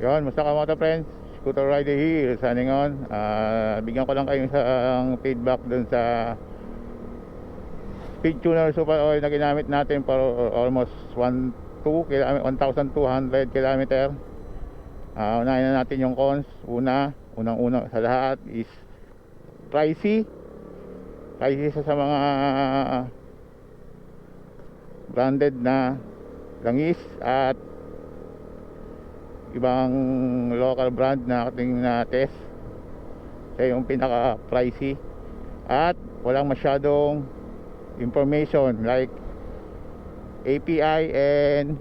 Yun, musta ka mga friends? Scooter Rider here, signing on. Bigyan ko lang kayo ng feedback dun sa Speedtuner Super Oil na ginamit natin for almost 1,200 kilometer. Unahin na natin yung cons. Unang-una sa lahat is pricey. Pricey sa mga branded na langis at ibang local brand na ating na test. Siya yung pinaka pricey at walang masyadong information like API and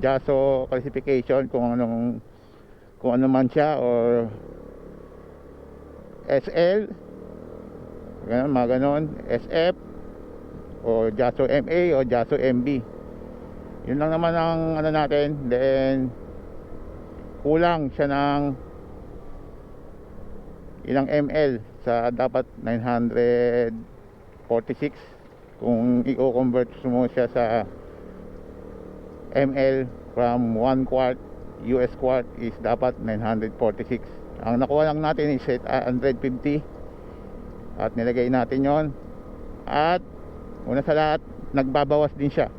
JASO classification kung ano man siya, or SL ganun, mga ganon, SF o JASO MA o JASO MB. Yun lang naman ang ano natin. Then kulang siya ng ilang ml sa dapat 946. Kung i-convert mo siya sa ml from 1 quart US quart is dapat 946. Ang nakuha lang natin is 150 at nilagay natin yon. At una sa lahat, nagbabawas din siya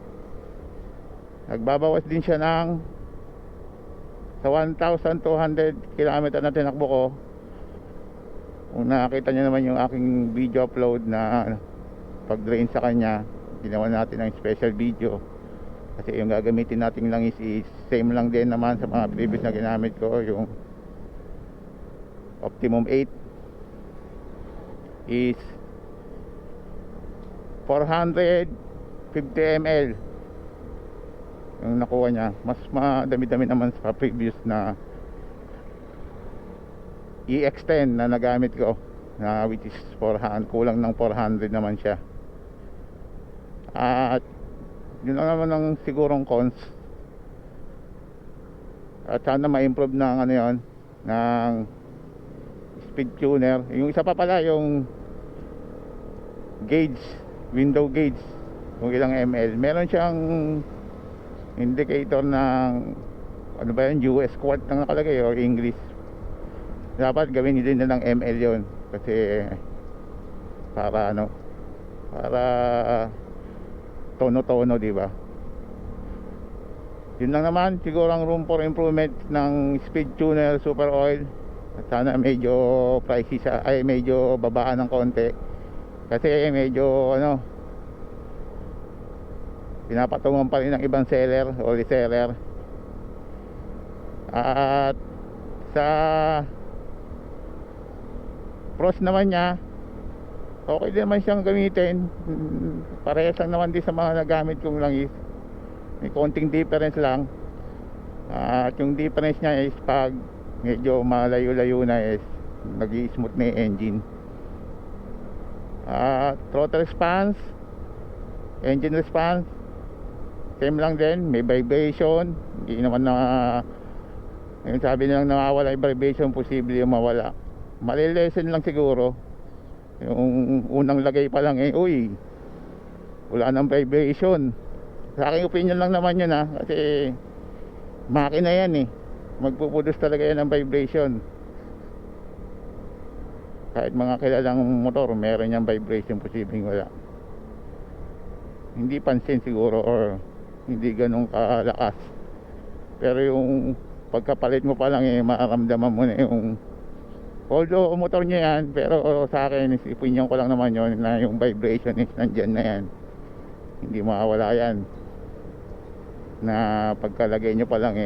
ng sa 1,200 km na tinakbo ko. Kung nakita nyo naman yung aking video upload na pag-drain sa kanya, ginawa natin ng special video kasi yung gagamitin natin lang is same lang din naman sa mga previous na ginamit ko. Yung Optimum 8 is 450 ml yung nakuha niya. Mas madami-dami naman sa previous na EX10 na nagamit ko, na which is 400, kulang ng 400 naman siya. At yun lang naman ang sigurong cons. At sana ma-improve ng ano yun, ng speed tuner. Yung isa pa pala, yung gauge, window gauge, kung ilang ml. Meron siyang indicator ng ano ba yun, US quart na nakalagay or English. Dapat gawin din na ng ml yun kasi para ano, para tono-tono, di ba? Yun lang naman siguro ang room for improvement ng speed tuner super oil. At sana medyo pricey siya, ay medyo babaan ng konti kasi medyo ano, pinapatungan pa rin ng ibang seller o reseller. At sa pros naman niya, okay din naman siyang gamitin. Parehas lang naman din sa mga nagamit kong langis. May konting difference lang. At yung difference niya is pag medyo malayo-layo na is nag-i-smooth na yung engine. At throttle response, engine response, same lang din, may vibration. Hindi naman na yung sabi nilang nawawala yung vibration, posible yung mawala. Malilesen lang siguro. Yung unang lagay pa lang uy, wala nang vibration. Sa aking opinion lang naman yun kasi makina yan magpupudos talaga yan ng vibration. Kahit mga kilalang motor, meron yung vibration, posibleng wala. Hindi pansin siguro or hindi ganun kalakas. Pero yung pagkapalit mo pa lang mararamdaman mo na yung, although motor niya yan, pero sa akin opinion ko lang naman yun na yung vibration is nandyan na yan, hindi mawawala yan. Na pagkalagay nyo pa lang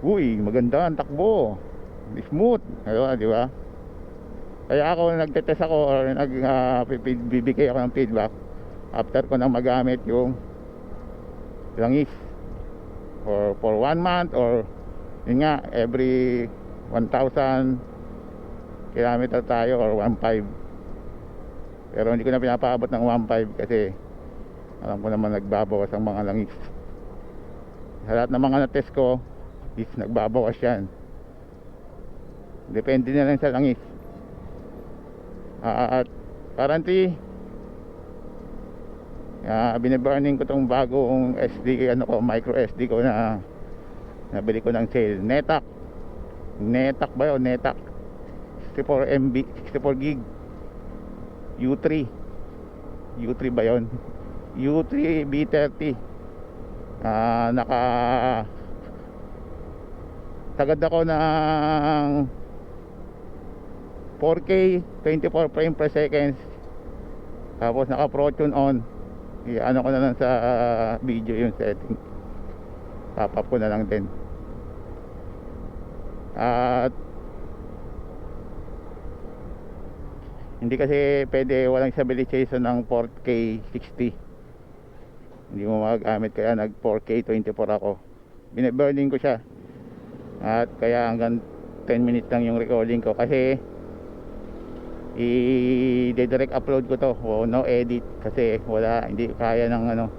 uy, maganda ang takbo, smooth, di ba? Kaya ako nagtetest ako or bibigay ako ng feedback after ko nang magamit yung langis for 1 month or yun nga, every 1,000 kilometer tayo or 1.5. Pero hindi ko na pinapaabot ng 1.5 kasi alam ko naman nagbabawas ang mga langis. Sa lahat ng mga na-test ko is nagbabawas yan. Depende na lang sa langis. At currently biniburning ko tong bagong SD, micro SD ko na Nabili ko ng sale. Netak ba yun? Netak 64 MB, 64 gig U3 ba yun? U3 B30. Naka tagad ako ng 4K 24 frame per second. Tapos naka Pro Tune on. Ano ko na lang sa video yung setting. Top up ko na lang din. At hindi kasi pwede, walang stabilization ng 4K 60. Hindi mo magagamit, kaya nag 4K 24 ako. Bine-burning ko siya. At kaya hanggang 10 minutes lang yung recording ko, kasi i-direct upload ko to, no edit, kasi wala, hindi kaya ng ano,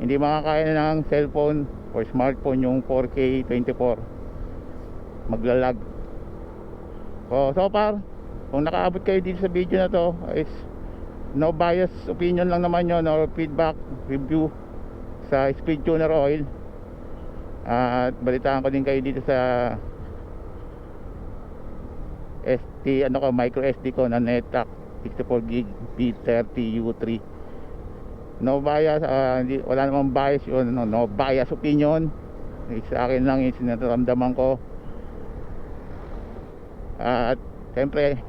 hindi makakaya ng cellphone or smartphone yung 4K 24. Maglalag. So far, kung nakaabot kayo dito sa video na to, is no bias opinion lang naman yun, or feedback, review sa Speedtuner oil. At balitaan ko din kayo dito sa micro SD ko na Netak 64 gig B30 U3. No bias, wala namang bias yun, no bias opinion. Sa akin lang yung sinaramdaman ko. At siyempre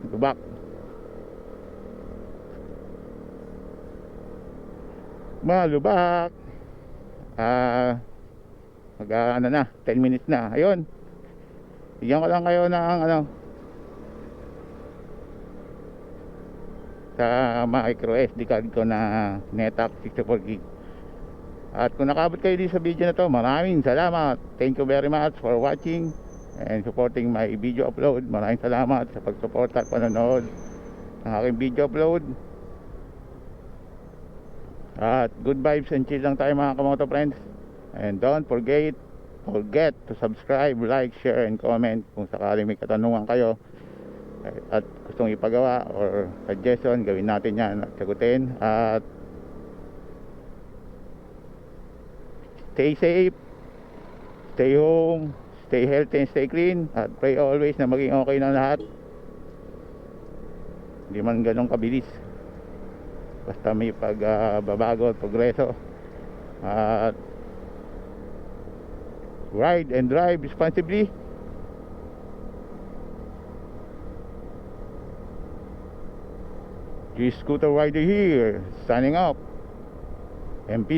lubak. Malubak. Ano na, 10 minutes na. Ayun, bigyan ko lang kayo ng ano, sa micro SD card ko na Netak 64 gig. At kung nakabot kayo dito sa video na to, maraming salamat. Thank you very much for watching and supporting my video upload. Maraming salamat sa pagsuporta at panonood ng aking video upload. At good vibes and chill lang tayo mga kamoto friends. And don't forget to subscribe, like, share, and comment kung sakaling may katanungan kayo at gustong ipagawa or suggestion, gawin natin yan at sagutin. At stay safe, stay home, stay healthy and stay clean, at pray always na maging okay na lahat. Hindi man ganun kabilis, basta may pagbabago at progreso. At ride and drive responsibly. G Scooter Rider here, signing off. And peace